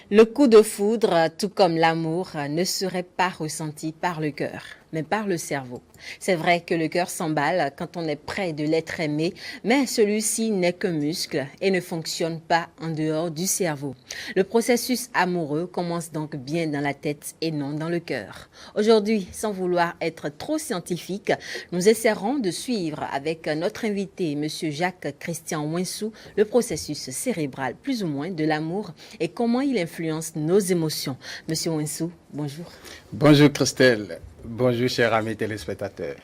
Le coup de foudre, tout comme l'amour, ne serait pas ressenti par le cœur, mais par le cerveau. C'est vrai que le cœur s'emballe quand on est près de l'être aimé, mais celui-ci n'est qu'un muscle et ne fonctionne pas en dehors du cerveau. Le processus amoureux commence donc bien dans la tête et non dans le cœur. Aujourd'hui, sans vouloir être trop scientifique, nous essaierons de suivre avec notre invité, M. Jacques-Christian Winsou, le processus cérébral plus ou moins de l'amour et comment il influence nos émotions. Monsieur Winsou, bonjour. Bonjour Christelle, bonjour chers amis téléspectateurs.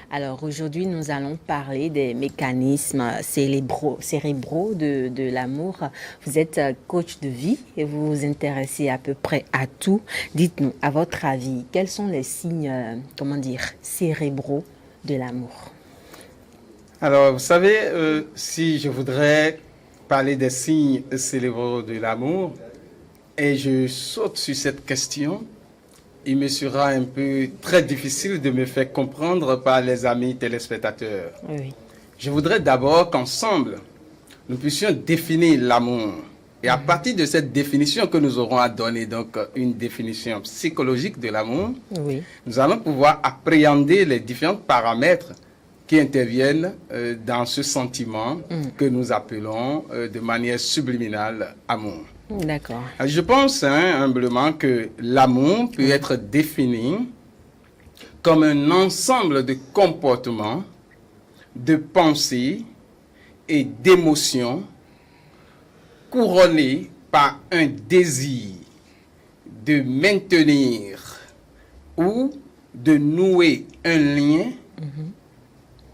Alors aujourd'hui, nous allons parler des mécanismes cérébraux de l'amour. Vous êtes coach de vie et vous vous intéressez à peu près à tout. Dites-nous, à votre avis, quels sont les signes, cérébraux de l'amour? Alors, vous savez, si je voudrais parler des signes cérébraux de l'amour, et je saute sur cette question, il me sera un peu très difficile de me faire comprendre par les amis téléspectateurs. Oui. Je voudrais d'abord qu'ensemble, nous puissions définir l'amour. Et à partir de cette définition que nous aurons à donner, donc une définition psychologique de l'amour, Oui. nous allons pouvoir appréhender les différents paramètres qui interviennent dans ce sentiment que nous appelons de manière subliminale amour. D'accord. Je pense humblement que l'amour peut être défini comme un ensemble de comportements, de pensées et d'émotions couronnés par un désir de maintenir ou de nouer un lien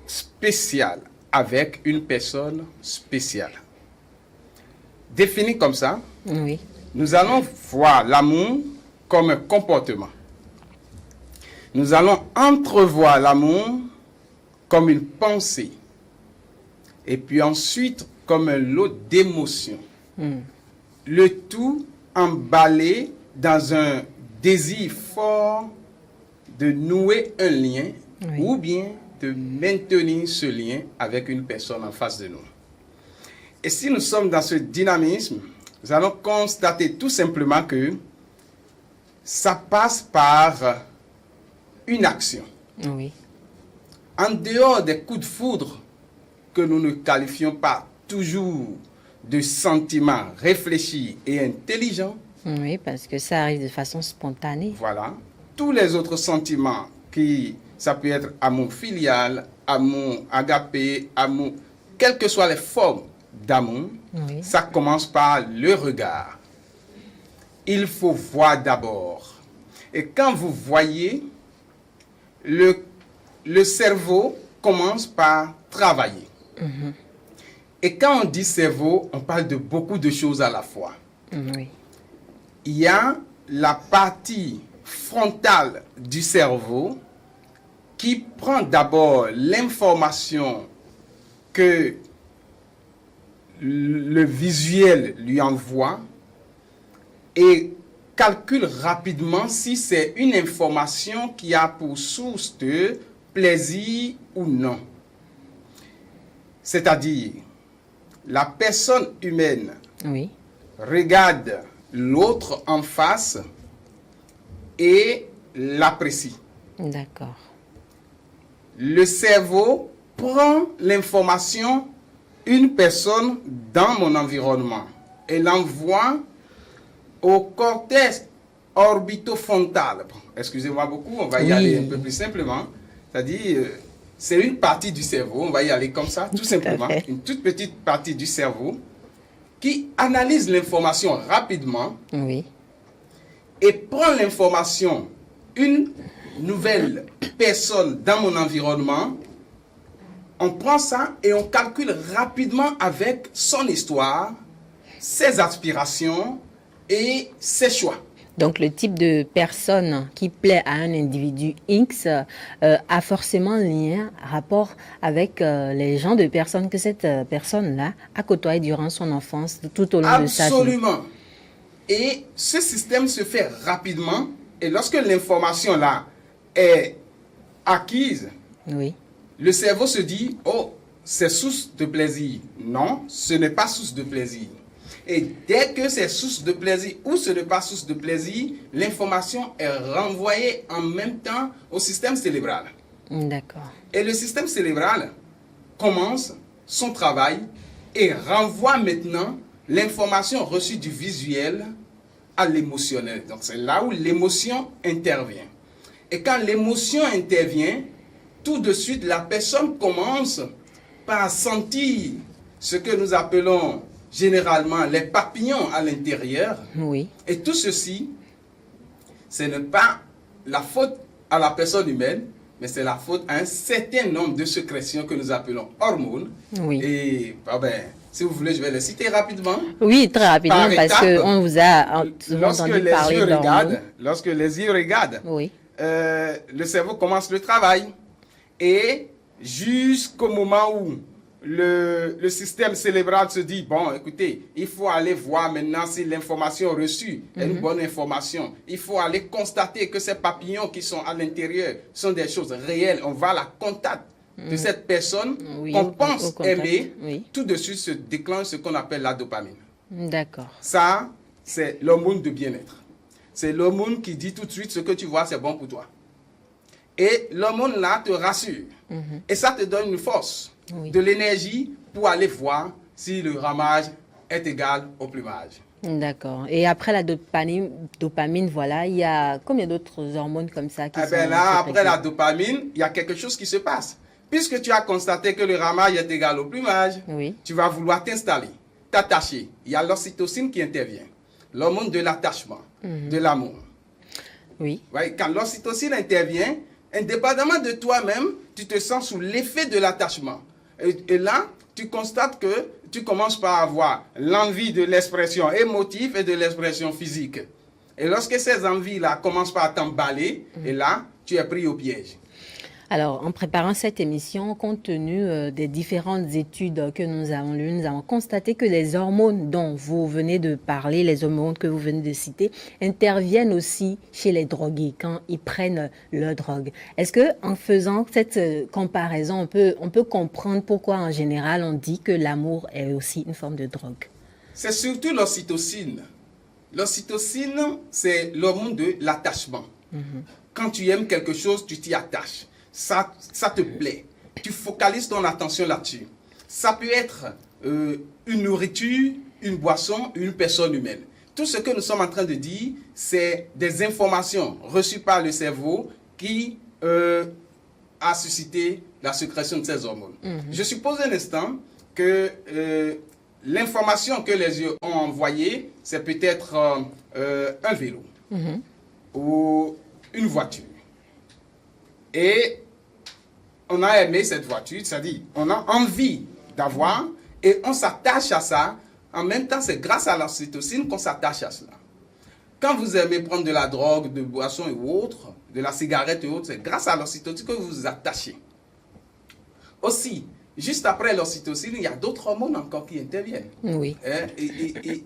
spécial avec une personne spéciale. Défini comme ça, Oui. nous allons voir l'amour comme un comportement. Nous allons entrevoir l'amour comme une pensée. Et puis ensuite comme un lot d'émotions. Le tout emballé dans un désir fort de nouer un lien ou bien de maintenir ce lien avec une personne en face de nous. Et si nous sommes dans ce dynamisme, nous allons constater tout simplement que ça passe par une action. Oui. En dehors des coups de foudre que nous ne qualifions pas toujours de sentiments réfléchis et intelligents, Oui, parce que ça arrive de façon spontanée. voilà, tous les autres sentiments ça peut être amour filial, amour agapé, amour, quelles que soient les formes d'amour, ça commence par le regard. Il faut voir d'abord. Et quand vous voyez, le cerveau commence par travailler. Et quand on dit cerveau, on parle de beaucoup de choses à la fois. Oui. Il y a la partie frontale du cerveau qui prend d'abord l'information que le visuel lui envoie et calcule rapidement si c'est une information qui a pour source de plaisir ou non. C'est-à-dire, la personne humaine regarde l'autre en face et l'apprécie. D'accord. Le cerveau prend l'information, une personne dans mon environnement, et l'envoie au cortex orbitofrontal. Excusez-moi beaucoup, on va y aller un peu plus simplement. C'est-à-dire, c'est une partie du cerveau, on va y aller comme ça, tout simplement, une toute petite partie du cerveau qui analyse l'information rapidement et prend l'information, une nouvelle personne dans mon environnement, on prend ça et on calcule rapidement avec son histoire, ses aspirations et ses choix. Donc, le type de personne qui plaît à un individu X a forcément un lien, rapport avec les gens de personnes que cette personne-là a côtoyé durant son enfance, tout au long de sa vie. Absolument. Et ce système se fait rapidement. Et lorsque l'information-là est acquise, le cerveau se dit, oh, c'est source de plaisir. Non, ce n'est pas source de plaisir. Et dès que c'est source de plaisir ou ce n'est pas source de plaisir, l'information est renvoyée en même temps au système cérébral. D'accord. Et le système cérébral commence son travail et renvoie maintenant l'information reçue du visuel à l'émotionnel. Donc c'est là où l'émotion intervient. Et quand l'émotion intervient, tout de suite la personne commence par sentir ce que nous appelons généralement les papillons à l'intérieur. Oui. Et tout ceci, ce n'est pas la faute à la personne humaine, mais c'est la faute à un certain nombre de sécrétions que nous appelons hormones. Oui. Et si vous voulez, je vais les citer rapidement. Oui, très rapidement, parce qu'on vous a entendu parler d'hormones. Lorsque les yeux regardent, oui. Le cerveau commence le travail. Et jusqu'au moment où le système cérébral se dit, bon, écoutez, il faut aller voir maintenant si l'information reçue est une bonne information. Il faut aller constater que ces papillons qui sont à l'intérieur sont des choses réelles. On va à la contact de cette personne qu'on pense aimer. Oui. Tout de suite se déclenche ce qu'on appelle la dopamine. D'accord. Ça, c'est l'hormone de bien-être. C'est l'hormone qui dit tout de suite ce que tu vois, c'est bon pour toi. Et l'hormone là te rassure. Et ça te donne une force, de l'énergie pour aller voir si le ramage est égal au plumage. D'accord. Et après la dopamine, voilà, il y a combien d'autres hormones comme ça qui sont après la dopamine, il y a quelque chose qui se passe. Puisque tu as constaté que le ramage est égal au plumage, tu vas vouloir t'installer, t'attacher. Il y a l'ocytocine qui intervient, l'hormone de l'attachement, de l'amour. Oui. Quand l'ocytocine intervient, indépendamment de toi-même, tu te sens sous l'effet de l'attachement. Et là, tu constates que tu commences par avoir l'envie de l'expression émotive et de l'expression physique. Et lorsque ces envies-là commencent par t'emballer, et là, tu es pris au piège. Alors, en préparant cette émission, compte tenu des différentes études que nous avons lues, nous avons constaté que les hormones dont vous venez de parler, les hormones que vous venez de citer, interviennent aussi chez les drogués quand ils prennent leur drogue. Est-ce que, en faisant cette comparaison, on peut comprendre pourquoi en général on dit que l'amour est aussi une forme de drogue? C'est surtout l'ocytocine. L'ocytocine, c'est l'hormone de l'attachement. Quand tu aimes quelque chose, tu t'y attaches. Ça te plaît. Tu focalises ton attention là-dessus. Ça peut être une nourriture, une boisson, une personne humaine. Tout ce que nous sommes en train de dire, c'est des informations reçues par le cerveau qui a suscité la sécrétion de ces hormones. Je suppose un instant que l'information que les yeux ont envoyée, c'est peut-être un vélo ou une voiture. Et on a aimé cette voiture, c'est-à-dire on a envie d'avoir et on s'attache à ça. En même temps, c'est grâce à l'ocytocine qu'on s'attache à cela. Quand vous aimez prendre de la drogue, de boissons et autres, de la cigarette et autres, c'est grâce à l'ocytocine que vous vous attachez. Aussi, juste après l'ocytocine, il y a d'autres hormones encore qui interviennent. Oui.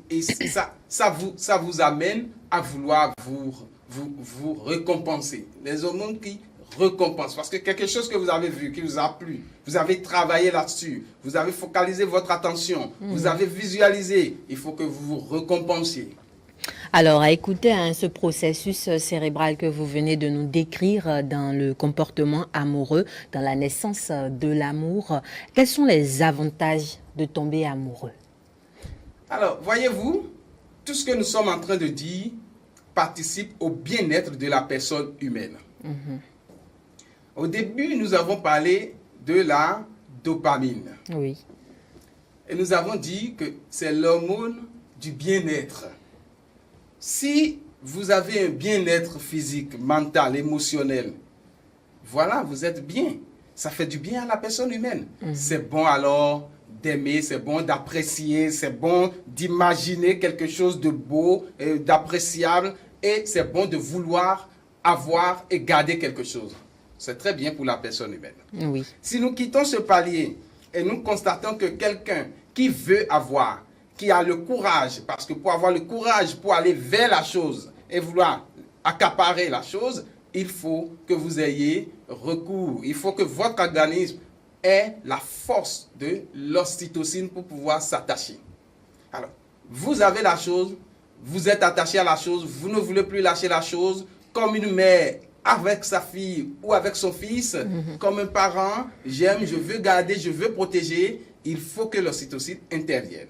Et ça vous amène à vouloir vous récompenser. Les hormones qui récompensent. Parce que quelque chose que vous avez vu, qui vous a plu, vous avez travaillé là-dessus, vous avez focalisé votre attention, vous avez visualisé, il faut que vous vous récompensiez. Alors, à écouter ce processus cérébral que vous venez de nous décrire dans le comportement amoureux, dans la naissance de l'amour, quels sont les avantages de tomber amoureux? Alors, voyez-vous, tout ce que nous sommes en train de dire participe au bien-être de la personne humaine. Au début, nous avons parlé de la dopamine. Oui. Et nous avons dit que c'est l'hormone du bien-être. Si vous avez un bien-être physique, mental, émotionnel, voilà, vous êtes bien. Ça fait du bien à la personne humaine. C'est bon alors d'aimer, c'est bon d'apprécier, c'est bon d'imaginer quelque chose de beau, d'appréciable, et c'est bon de vouloir avoir et garder quelque chose. C'est très bien pour la personne humaine. Oui. Si nous quittons ce palier et nous constatons que quelqu'un qui veut avoir, qui a le courage, parce que pour avoir le courage, pour aller vers la chose et vouloir accaparer la chose, il faut que vous ayez recours. Il faut que votre organisme ait la force de l'ocytocine pour pouvoir s'attacher. Alors, vous avez la chose, vous êtes attaché à la chose, vous ne voulez plus lâcher la chose, comme une mère avec sa fille ou avec son fils, comme un parent, j'aime, je veux garder, je veux protéger, il faut que l'ocytocine intervienne.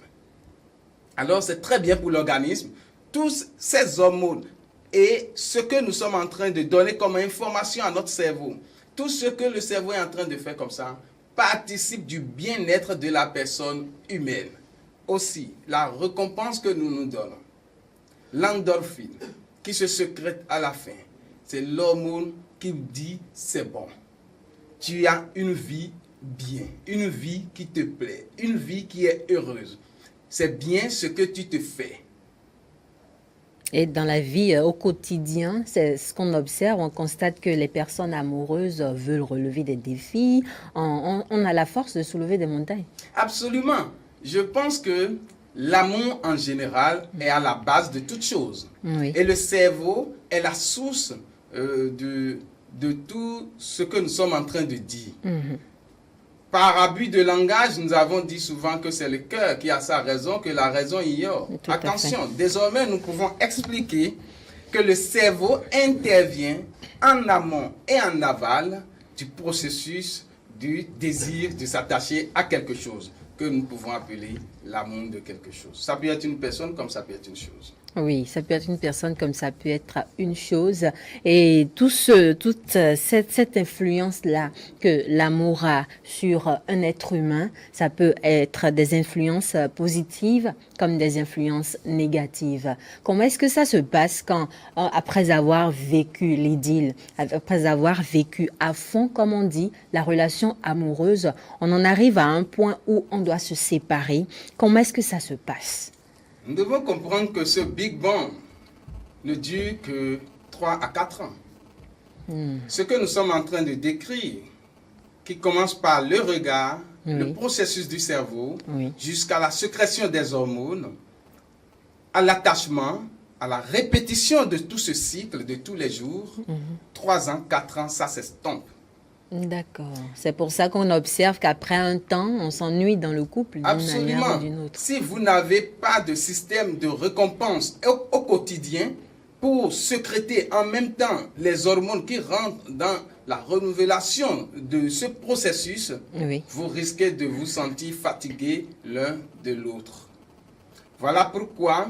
Alors c'est très bien pour l'organisme. Tous ces hormones et ce que nous sommes en train de donner comme information à notre cerveau, tout ce que le cerveau est en train de faire comme ça, participe du bien-être de la personne humaine. Aussi, la récompense que nous nous donnons, l'endorphine, qui se sécrète à la fin, c'est l'hormone qui dit c'est bon. Tu as une vie bien, une vie qui te plaît, une vie qui est heureuse. C'est bien ce que tu te fais. Et dans la vie au quotidien, c'est ce qu'on observe, on constate que les personnes amoureuses veulent relever des défis, on a la force de soulever des montagnes. Absolument. Je pense que l'amour en général est à la base de toute chose. Oui. Et le cerveau est la source de tout ce que nous sommes en train de dire. Par abus de langage, nous avons dit souvent que c'est le cœur qui a sa raison, que la raison ignore. Tout à fait. Attention, désormais nous pouvons expliquer que le cerveau intervient en amont et en aval du processus du désir de s'attacher à quelque chose que nous pouvons appeler l'amour de quelque chose. Ça peut être une personne comme ça peut être une chose. Oui, ça peut être une personne comme ça peut être une chose. Et toute cette influence-là que l'amour a sur un être humain, ça peut être des influences positives comme des influences négatives. Comment est-ce que ça se passe quand, après avoir vécu l'idylle, après avoir vécu à fond, comme on dit, la relation amoureuse, on en arrive à un point où on doit se séparer. Comment est-ce que ça se passe? Nous devons comprendre que ce Big Bang ne dure que 3 à 4 ans. Ce que nous sommes en train de décrire, qui commence par le regard, le processus du cerveau, jusqu'à la sécrétion des hormones, à l'attachement, à la répétition de tout ce cycle de tous les jours, 3 ans, 4 ans, ça s'estompe. D'accord. C'est pour ça qu'on observe qu'après un temps, on s'ennuie dans le couple d'une manière ou d'une autre. Si vous n'avez pas de système de récompense au quotidien pour sécréter en même temps les hormones qui rentrent dans la renouvelation de ce processus, vous risquez de vous sentir fatigué l'un de l'autre. Voilà pourquoi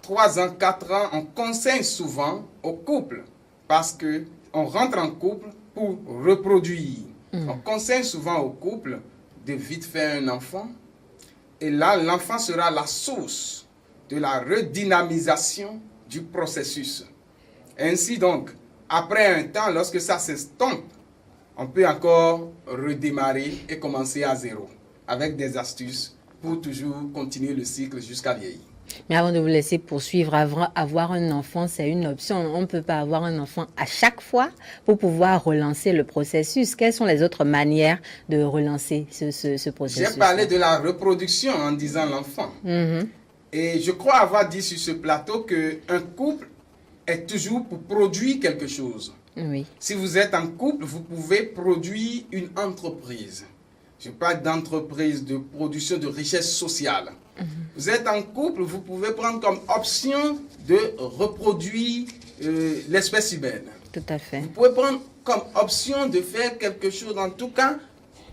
3 ans, 4 ans, on conseille souvent au couple parce qu'on rentre en couple pour reproduire. On conseille souvent au couple de vite faire un enfant. Et là, l'enfant sera la source de la redynamisation du processus. Ainsi donc, après un temps, lorsque ça s'estompe, on peut encore redémarrer et commencer à zéro avec des astuces pour toujours continuer le cycle jusqu'à vieillir. Mais avant de vous laisser poursuivre, avoir un enfant, c'est une option. On ne peut pas avoir un enfant à chaque fois pour pouvoir relancer le processus. Quelles sont les autres manières de relancer ce processus? J'ai parlé de la reproduction en disant l'enfant. Et je crois avoir dit sur ce plateau qu'un couple est toujours pour produire quelque chose. Si vous êtes en couple, vous pouvez produire une entreprise. Je parle d'entreprise de production de richesse sociale. Vous êtes en couple, vous pouvez prendre comme option de reproduire l'espèce humaine. Tout à fait. Vous pouvez prendre comme option de faire quelque chose. En tout cas,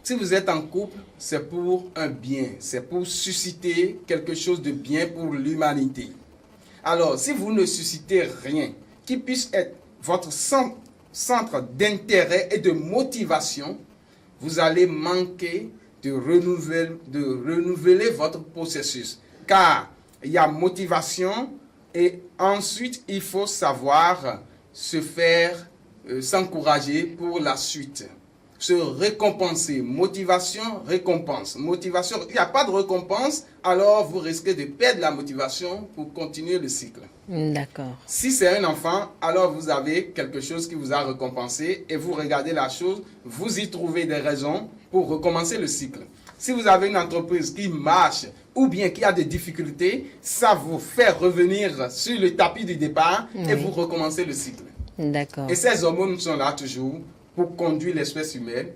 si vous êtes en couple, c'est pour un bien. C'est pour susciter quelque chose de bien pour l'humanité. Alors, si vous ne suscitez rien qui puisse être votre centre d'intérêt et de motivation, vous allez manquer de renouveler votre processus. Car il y a motivation et ensuite il faut savoir se faire s'encourager pour la suite. Se récompenser. Motivation, récompense. Motivation, il n'y a pas de récompense, alors vous risquez de perdre la motivation pour continuer le cycle. D'accord. Si c'est un enfant, alors vous avez quelque chose qui vous a récompensé et vous regardez la chose, vous y trouvez des raisons pour recommencer le cycle. Si vous avez une entreprise qui marche ou bien qui a des difficultés, ça vous fait revenir sur le tapis du départ et vous recommencez le cycle. D'accord. Et ces hormones sont là toujours pour conduire l'espèce humaine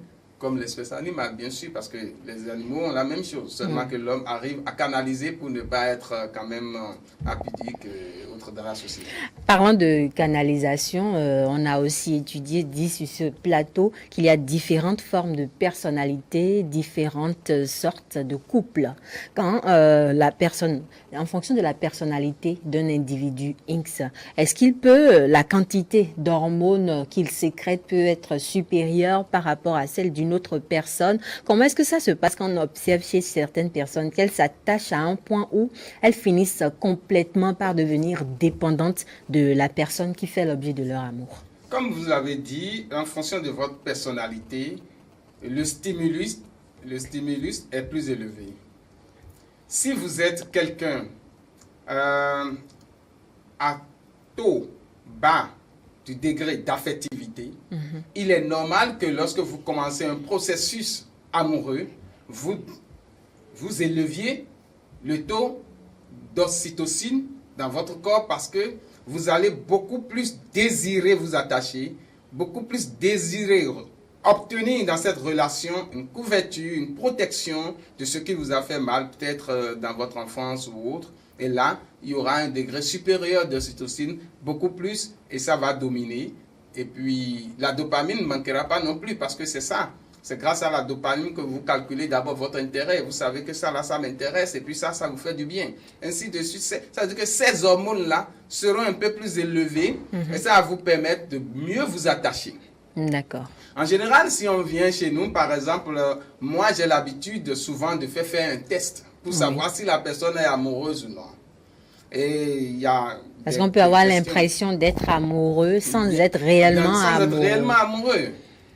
comme l'espèce animale, bien sûr, parce que les animaux ont la même chose, seulement que l'homme arrive à canaliser pour ne pas être quand même apudique autre dans la société. Parlant de canalisation, on a aussi étudié, dit sur ce plateau, qu'il y a différentes formes de personnalité, différentes sortes de couples. Quand la personne, en fonction de la personnalité d'un individu X, est-ce qu'il peut, la quantité d'hormones qu'il sécrète peut être supérieure par rapport à celle d'une autre personne? Comment est-ce que ça se passe quand on observe chez certaines personnes qu'elles s'attachent à un point où elles finissent complètement par devenir dépendantes de la personne qui fait l'objet de leur amour? Comme vous l'avez dit, en fonction de votre personnalité, le stimulus est plus élevé. Si vous êtes quelqu'un à taux bas du degré d'affectivité, il est normal que lorsque vous commencez un processus amoureux, vous éleviez le taux d'ocytocine dans votre corps parce que vous allez beaucoup plus désirer vous attacher, beaucoup plus désirer obtenir dans cette relation une couverture, une protection de ce qui vous a fait mal, peut-être dans votre enfance ou autre. Et là, il y aura un degré supérieur d'ocytocine, beaucoup plus, et ça va dominer. Et puis, la dopamine ne manquera pas non plus, parce que c'est ça. C'est grâce à la dopamine que vous calculez d'abord votre intérêt. Vous savez que ça, là, ça m'intéresse, et puis ça vous fait du bien. Ainsi de suite. Ça veut dire que ces hormones-là seront un peu plus élevées, et ça va vous permettre de mieux vous attacher. D'accord. En général, si on vient chez nous, par exemple, moi, j'ai l'habitude souvent de faire un test pour savoir si la personne est amoureuse ou non. Et il y a... Parce qu'on peut avoir l'impression d'être amoureux sans être réellement amoureux. Sans être réellement amoureux.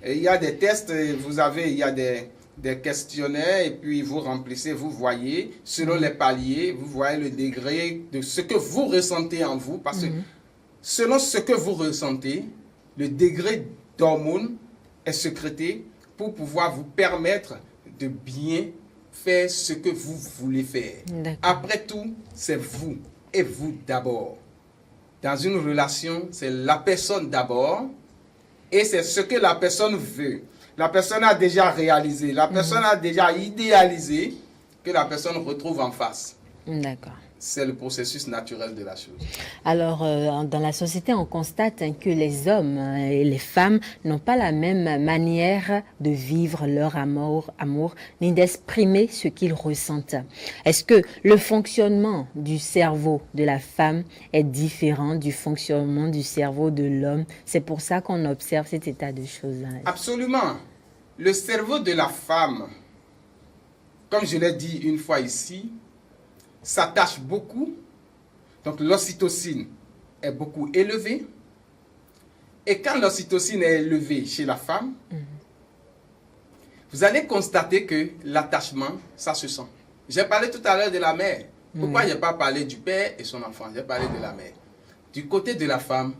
Et il y a des tests, il y a des questionnaires, et puis vous remplissez, vous voyez, selon les paliers, vous voyez le degré de ce que vous ressentez en vous, parce que selon ce que vous ressentez, le degré d'hormones est sécrété pour pouvoir vous permettre de bien faire ce que vous voulez faire. Après tout, c'est vous et vous d'abord. Dans une relation, c'est la personne d'abord et c'est ce que la personne veut. La personne a déjà réalisé, la personne a déjà idéalisé que la personne retrouve en face. D'accord. C'est le processus naturel de la chose. Alors, dans la société, on constate que les hommes et les femmes n'ont pas la même manière de vivre leur amour ni d'exprimer ce qu'ils ressentent. Est-ce que le fonctionnement du cerveau de la femme est différent du fonctionnement du cerveau de l'homme? C'est pour ça qu'on observe cet état de choses. Absolument. Le cerveau de la femme, comme je l'ai dit une fois ici, s'attache beaucoup, donc l'ocytocine est beaucoup élevée. Et quand l'ocytocine est élevée chez la femme, vous allez constater que l'attachement, ça se sent. J'ai parlé tout à l'heure de la mère. Pourquoi je n'ai pas parlé du père et son enfant? J'ai parlé de la mère. Du côté de la femme,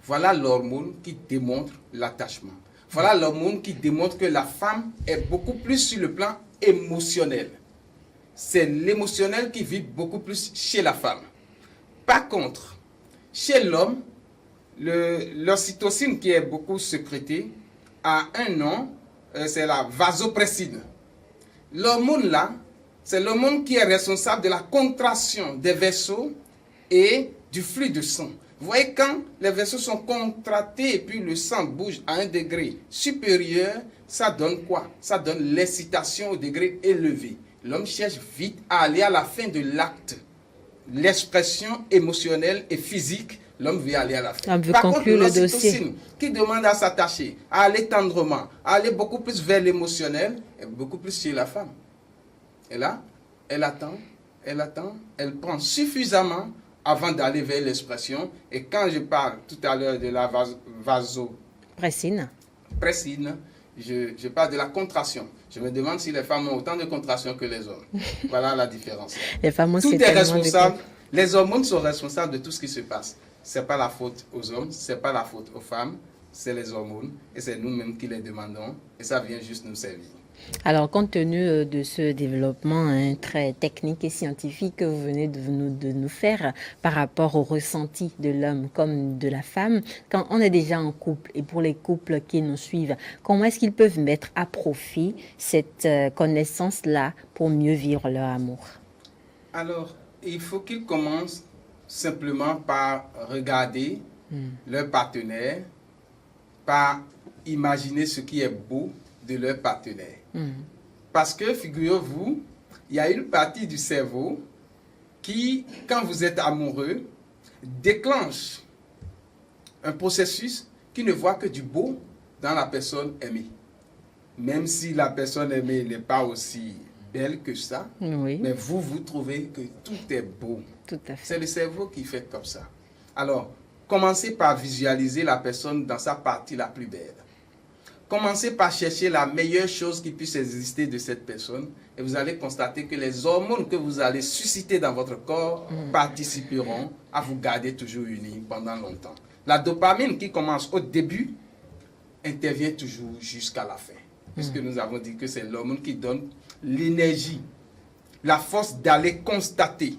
voilà l'hormone qui démontre l'attachement. Voilà l'hormone qui démontre que la femme est beaucoup plus sur le plan émotionnel. C'est l'émotionnel qui vit beaucoup plus chez la femme. Par contre, chez l'homme, l'ocytocine qui est beaucoup sécrétée a un nom, c'est la vasopressine. L'hormone là, c'est l'hormone qui est responsable de la contraction des vaisseaux et du flux de sang. Vous voyez, quand les vaisseaux sont contractés et puis le sang bouge à un degré supérieur, ça donne quoi? Ça donne l'excitation au degré élevé. L'homme cherche vite à aller à la fin de l'acte. L'expression émotionnelle et physique, l'homme veut aller à la fin. On veut conclure le dossier. Qui demande à s'attacher, à aller tendrement, à aller beaucoup plus vers l'émotionnel, est beaucoup plus chez la femme. Et là, elle attend, elle prend suffisamment avant d'aller vers l'expression. Et quand je parle tout à l'heure de la vasopressine, je parle de la contraction. Je me demande si les femmes ont autant de contractions que les hommes. Voilà la différence. Les femmes tout est responsable. Les hormones sont responsables de tout ce qui se passe. Ce n'est pas la faute aux hommes, ce n'est pas la faute aux femmes, c'est les hormones. Et c'est nous-mêmes qui les demandons. Et ça vient juste nous servir. Alors, compte tenu de ce développement très technique et scientifique que vous venez de nous faire par rapport au ressenti de l'homme comme de la femme, quand on est déjà en couple et pour les couples qui nous suivent, comment est-ce qu'ils peuvent mettre à profit cette connaissance-là pour mieux vivre leur amour? Alors, il faut qu'ils commencent simplement par regarder leur partenaire, par imaginer ce qui est beau de leur partenaire. Parce que, figurez-vous, il y a une partie du cerveau qui, quand vous êtes amoureux, déclenche un processus qui ne voit que du beau dans la personne aimée. Même si la personne aimée n'est pas aussi belle que ça, Oui, mais vous trouvez que tout est beau. tout à fait. C'est le cerveau qui fait comme ça. Alors, commencez par visualiser la personne dans sa partie la plus belle. Commencez par chercher la meilleure chose qui puisse exister de cette personne et vous allez constater que les hormones que vous allez susciter dans votre corps participeront à vous garder toujours unis pendant longtemps. La dopamine qui commence au début intervient toujours jusqu'à la fin. Puisque nous avons dit que c'est l'hormone qui donne l'énergie, la force d'aller constater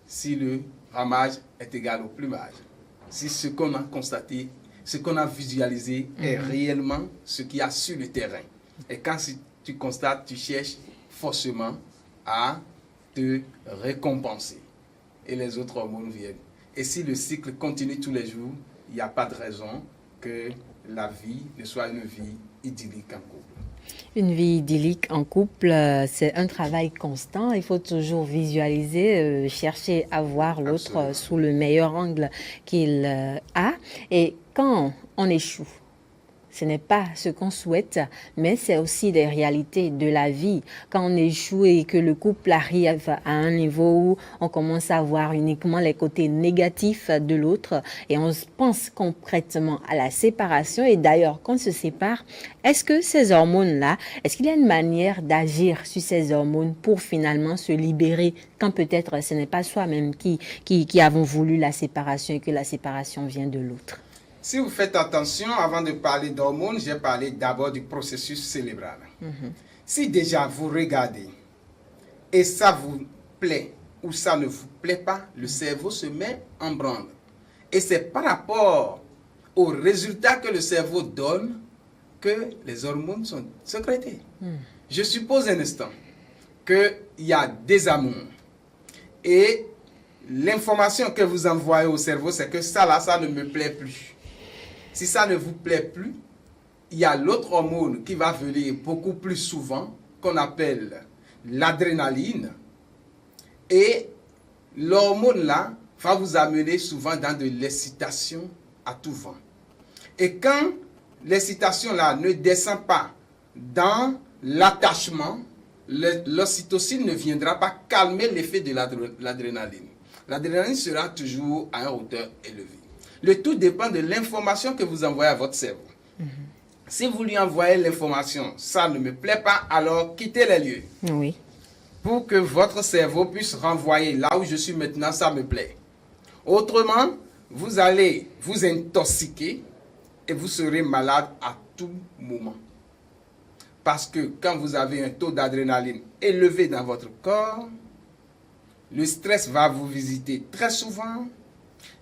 si le ramage est égal au plumage. Si ce qu'on a constaté, ce qu'on a visualisé est réellement ce qu'il y a sur le terrain. Et quand tu constates, tu cherches forcément à te récompenser. Et les autres hormones viennent. Et si le cycle continue tous les jours, il n'y a pas de raison que la vie ne soit une vie idyllique en couple. Une vie idyllique en couple, c'est un travail constant. Il faut toujours visualiser, chercher à voir l'autre Absolument. sous le meilleur angle qu'il a. Et quand on échoue, ce n'est pas ce qu'on souhaite, mais c'est aussi des réalités de la vie. Quand on échoue et que le couple arrive à un niveau où on commence à voir uniquement les côtés négatifs de l'autre et on pense concrètement à la séparation. Et d'ailleurs, quand on se sépare, est-ce que ces hormones-là, est-ce qu'il y a une manière d'agir sur ces hormones pour finalement se libérer quand peut-être ce n'est pas soi-même qui avons voulu la séparation et que la séparation vient de l'autre? Si vous faites attention, avant de parler d'hormones, j'ai parlé d'abord du processus cérébral. Si déjà vous regardez et ça vous plaît ou ça ne vous plaît pas, le cerveau se met en branle. Et c'est par rapport aux résultats que le cerveau donne que les hormones sont sécrétées. Je suppose un instant qu'il y a des amours et l'information que vous envoyez au cerveau, c'est que ça là, ça ne me plaît plus. Si ça ne vous plaît plus, il y a l'autre hormone qui va venir beaucoup plus souvent, qu'on appelle l'adrénaline. Et l'hormone là va vous amener souvent dans de l'excitation à tout vent. Et quand l'excitation là ne descend pas dans l'attachement, l'ocytocine ne viendra pas calmer l'effet de l'adrénaline. L'adrénaline sera toujours à une hauteur élevée. Le tout dépend de l'information que vous envoyez à votre cerveau. Si vous lui envoyez l'information, ça ne me plaît pas, alors quittez les lieux. Oui. Pour que votre cerveau puisse renvoyer là où je suis maintenant, ça me plaît. Autrement, vous allez vous intoxiquer et vous serez malade à tout moment. Parce que quand vous avez un taux d'adrénaline élevé dans votre corps, le stress va vous visiter très souvent.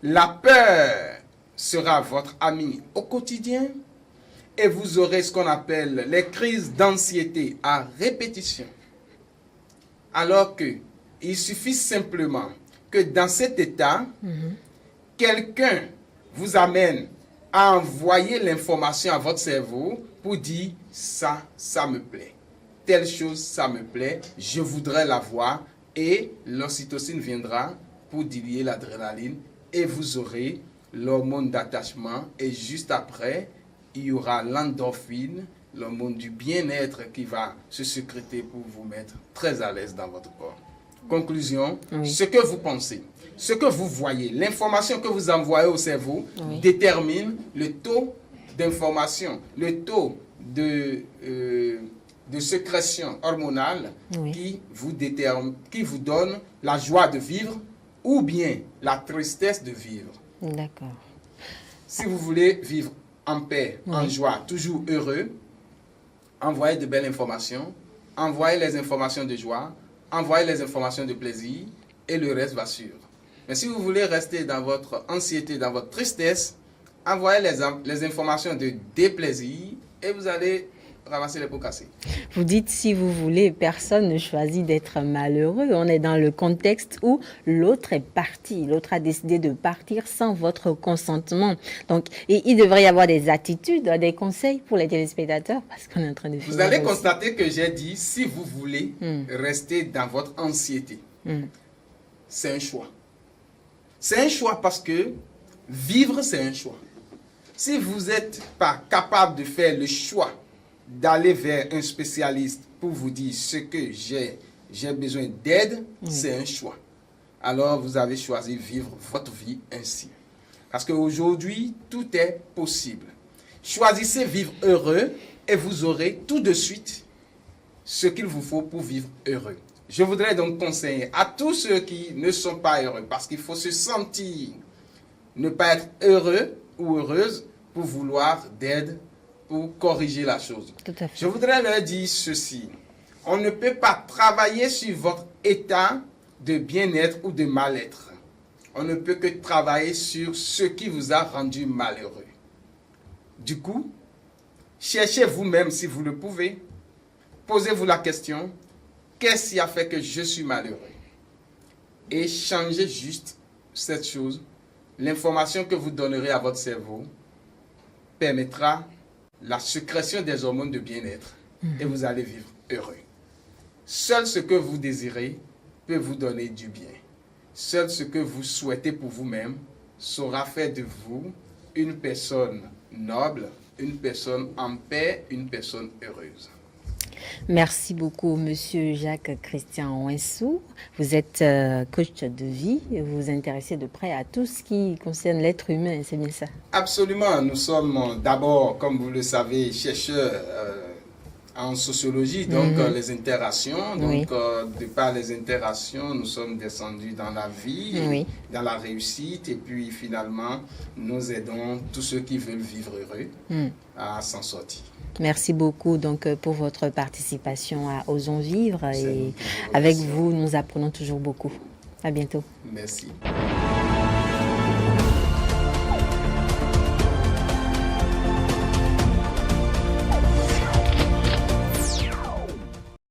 La peur sera votre ami au quotidien et vous aurez ce qu'on appelle les crises d'anxiété à répétition. Alors que il suffit simplement que dans cet état, quelqu'un vous amène à envoyer l'information à votre cerveau pour dire ça me plaît. Telle chose, ça me plaît, je voudrais l'avoir et l'ocytocine viendra pour diluer l'adrénaline et vous aurez l'hormone d'attachement et juste après, il y aura l'endorphine, l'hormone du bien-être qui va se sécréter pour vous mettre très à l'aise dans votre corps. Conclusion, ce que vous pensez, ce que vous voyez, l'information que vous envoyez au cerveau détermine le taux d'information, le taux de sécrétion hormonale qui vous donne la joie de vivre ou bien la tristesse de vivre. D'accord. Si vous voulez vivre en paix, en joie, toujours heureux, envoyez de belles informations, envoyez les informations de joie, envoyez les informations de plaisir et le reste va suivre. Mais si vous voulez rester dans votre anxiété, dans votre tristesse, envoyez les informations de déplaisir et vous allez ramasser les pots cassés. Vous dites si vous voulez, personne ne choisit d'être malheureux. On est dans le contexte où l'autre est parti, l'autre a décidé de partir sans votre consentement. Donc, il devrait y avoir des attitudes, des conseils pour les téléspectateurs parce qu'on est en train de finir. Vous allez constater que j'ai dit si vous voulez rester dans votre anxiété, c'est un choix. C'est un choix parce que vivre, c'est un choix. Si vous n'êtes pas capable de faire le choix d'aller vers un spécialiste pour vous dire ce que j'ai besoin d'aide, c'est un choix. Alors vous avez choisi vivre votre vie ainsi. Parce qu'aujourd'hui, tout est possible. Choisissez vivre heureux et vous aurez tout de suite ce qu'il vous faut pour vivre heureux. Je voudrais donc conseiller à tous ceux qui ne sont pas heureux, parce qu'il faut se sentir ne pas être heureux ou heureuse pour vouloir d'aide pour corriger la chose. Tout à fait. Je voudrais leur dire ceci. On ne peut pas travailler sur votre état de bien-être ou de mal-être. On ne peut que travailler sur ce qui vous a rendu malheureux. Du coup, cherchez vous-même si vous le pouvez. Posez-vous la question, qu'est-ce qui a fait que je suis malheureux? Et changez juste cette chose. L'information que vous donnerez à votre cerveau permettra la sécrétion des hormones de bien-être et vous allez vivre heureux. Seul ce que vous désirez peut vous donner du bien. Seul ce que vous souhaitez pour vous-même saura faire de vous une personne noble, une personne en paix, une personne heureuse. Merci beaucoup, Monsieur Jacques-Christian Ouensou. Vous êtes coach de vie et vous vous intéressez de près à tout ce qui concerne l'être humain, c'est bien ça? Absolument. Nous sommes d'abord, comme vous le savez, chercheurs en sociologie, donc les interactions. Donc, de par les interactions, nous sommes descendus dans la vie, dans la réussite, et puis finalement, nous aidons tous ceux qui veulent vivre heureux à s'en sortir. Merci beaucoup donc pour votre participation à Osons Vivre et avec vous, nous apprenons toujours beaucoup. À bientôt. Merci.